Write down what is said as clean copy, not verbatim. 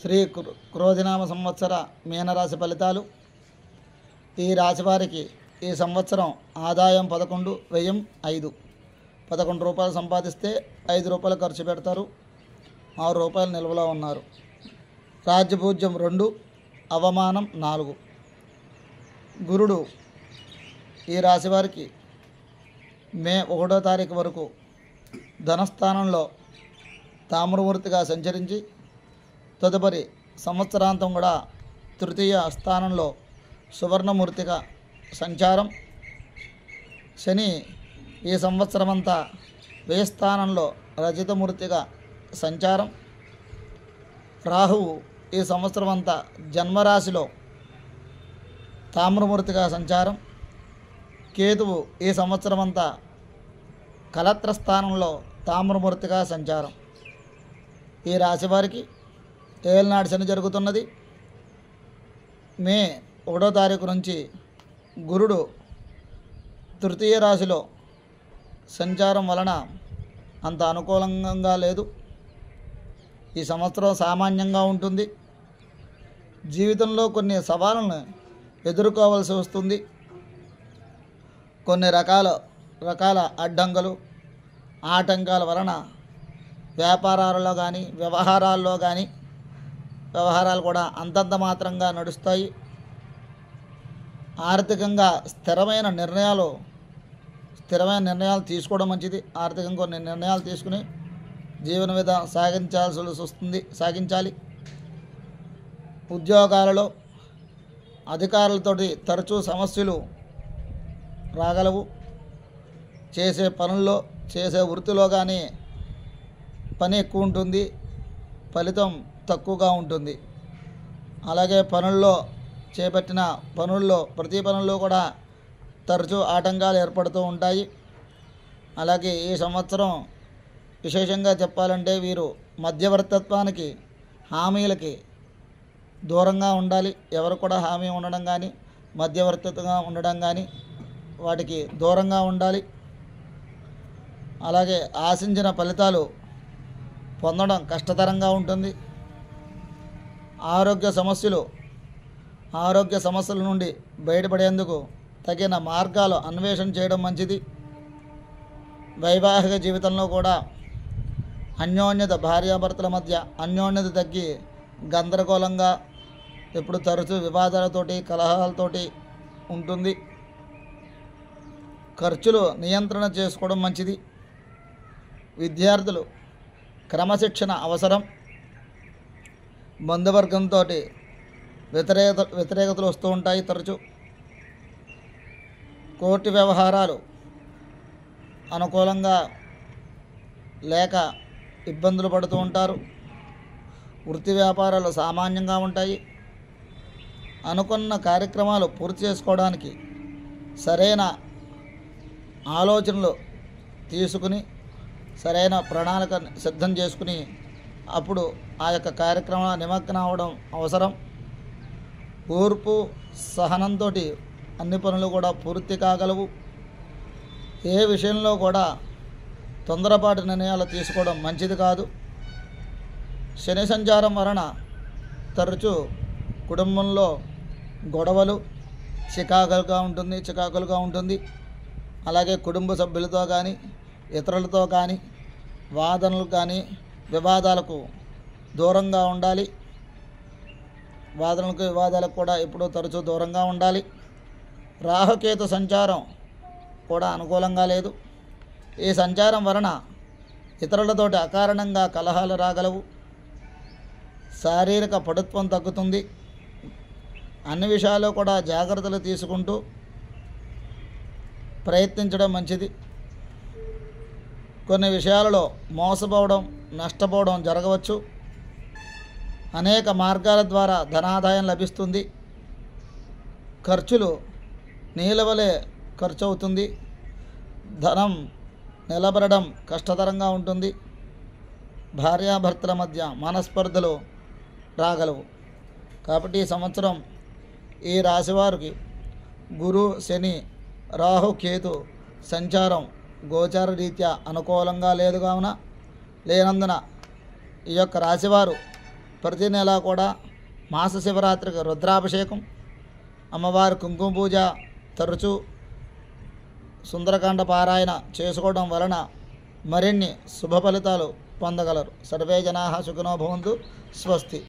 శ్రీ క్రోధినామ సంవత్సర మీనరాశి ఫలితాలు. ఈ రాశి వారికి ఈ సంవత్సరం ఆదాయం 11, వ్యయం 5. 11 రూపాయలు సంపాదిస్తే 5 రూపాయలు ఖర్చు పెడతారు, 6 రూపాయలు నిల్వలో ఉన్నారు. రాజ్యపూజ్యం 2, అవమానం 4. గురుడు ఈ రాశి వారికి మే 1వ తారీఖు వరకు ధనస్థానంలో తామ్రమూర్తిగా సంచరించి తదుపరి సంవత్సరాంతం కూడా తృతీయ స్థానంలో సువర్ణమూర్తిగా సంచారం. శని ఈ సంవత్సరమంతా వ్యయ స్థానంలో రజితమూర్తిగా సంచారం. రాహువు ఈ సంవత్సరమంతా జన్మరాశిలో తామ్రమూర్తిగా సంచారం. కేతువు ఈ సంవత్సరమంతా కలత్ర స్థానంలో తామ్రమూర్తిగా సంచారం. ఈ రాశి వారికి ఏళ్ళనాడు శని జరుగుతున్నది. మే 1వ తారీఖు నుంచి గురుడు తృతీయ రాశిలో సంచారం వలన అంత అనుకూలంగా లేదు. ఈ సంవత్సరం సామాన్యంగా ఉంటుంది. జీవితంలో కొన్ని సవాళ్ళను ఎదుర్కోవాల్సి వస్తుంది. కొన్ని రకాల అడ్డంకులు ఆటంకాల వలన వ్యాపారాలలో కానీ వ్యవహారాలు కూడా అంతంత మాత్రంగా నడుస్తాయి. ఆర్థికంగా స్థిరమైన నిర్ణయాలు తీసుకోవడం మంచిది. ఆర్థికంగా కొన్ని నిర్ణయాలు తీసుకుని జీవన విధానం సాగించాలి. ఉద్యోగాలలో అధికారులతోటి తరచూ సమస్యలు రాగలవు. చేసే వృత్తిలో కానీ పని ఎక్కువ ఉంటుంది, ఫలితం తక్కువగా ఉంటుంది. అలాగే చేపట్టిన ప్రతి పనుల్లో కూడా తరచూ ఆటంకాలు ఏర్పడుతూ ఉంటాయి. అలాగే ఈ సంవత్సరం విశేషంగా చెప్పాలంటే వీరు మధ్యవర్తిత్వానికి, హామీలకి దూరంగా ఉండాలి. ఎవరు కూడా హామీ ఉండడం కానీ మధ్యవర్తిత్వంగా ఉండడం కానీ వాటికి దూరంగా ఉండాలి. అలాగే ఆశించిన ఫలితాలు పొందడం కష్టతరంగా ఉంటుంది. ఆరోగ్య సమస్యల నుండి బయటపడేందుకు తగిన మార్గాలు అన్వేషణ చేయడం మంచిది. వైవాహిక జీవితంలో కూడా భార్యాభర్తల మధ్య అన్యోన్యత తగ్గి గందరగోళంగా ఎప్పుడు తరచూ వివాదాలతోటి కలహాలతోటి ఉంటుంది. ఖర్చులు నియంత్రణ చేసుకోవడం మంచిది. విద్యార్థులు క్రమశిక్షణ అవసరం. బంధువర్గంతో వ్యతిరేకతలు వస్తూ ఉంటాయి తరచు. కోర్టు వ్యవహారాలు అనుకూలంగా లేక ఇబ్బందులు పడుతూ ఉంటారు. వృత్తి వ్యాపారాలు సామాన్యంగా ఉంటాయి. అనుకున్న కార్యక్రమాలు పూర్తి చేసుకోవడానికి సరైన ఆలోచనలు తీసుకుని సరైన ప్రణాళిక సిద్ధం చేసుకుని అప్పుడు ఆ యొక్క కార్యక్రమంలో నిమగ్నం అవ్వడం అవసరం. ఓర్పు సహనంతో అన్ని పనులు కూడా పూర్తి కాగలవు. ఏ విషయంలో కూడా తొందరపాటు నిర్ణయాలు తీసుకోవడం మంచిది కాదు. శని సంచారం వలన తరచూ కుటుంబంలో గొడవలు చికాకులుగా ఉంటుంది. అలాగే కుటుంబ సభ్యులతో కానీ ఇతరులతో కానీ వివాదాలకు దూరంగా ఉండాలి. వివాదాలకు కూడా ఎప్పుడూ తరచూ దూరంగా ఉండాలి. రాహుకేతు సంచారం కూడా అనుకూలంగా లేదు. ఈ సంచారం వలన ఇతరులతోటి అకారణంగా కలహాలు రాగలవు. శారీరక పటుత్వం తగ్గుతుంది. అన్ని విషయాల్లో కూడా జాగ్రత్తలు తీసుకుంటూ ప్రయత్నించడం మంచిది. కొన్ని విషయాలలో మోసపోవడం, నష్టపోవడం జరగవచ్చు. అనేక మార్గాల ద్వారా ధనాదాయం లభిస్తుంది. ఖర్చులు నీలవలే ఖర్చు అవుతుంది. ధనం నిలబడడం కష్టతరంగా ఉంటుంది. భార్యాభర్తల మధ్య మనస్పర్ధలు రాగలవు. కాబట్టి ఈ సంవత్సరం ఈ రాశివారికి గురు, శని, రాహు, కేతు సంచారం గోచార రీత్యా అనుకూలంగా లేనందున ఈ యొక్క రాశివారు ప్రతి నెల కూడా మాస శివరాత్రికి రుద్రాభిషేకం, అమ్మవారి కుంకుమ పూజ, తరచూ సుందరకాండ పారాయణ చేసుకోవడం వలన మరిన్ని శుభ ఫలితాలు పొందగలరు. సర్వే జనాః సుఖినో భవంతు. స్వస్తి.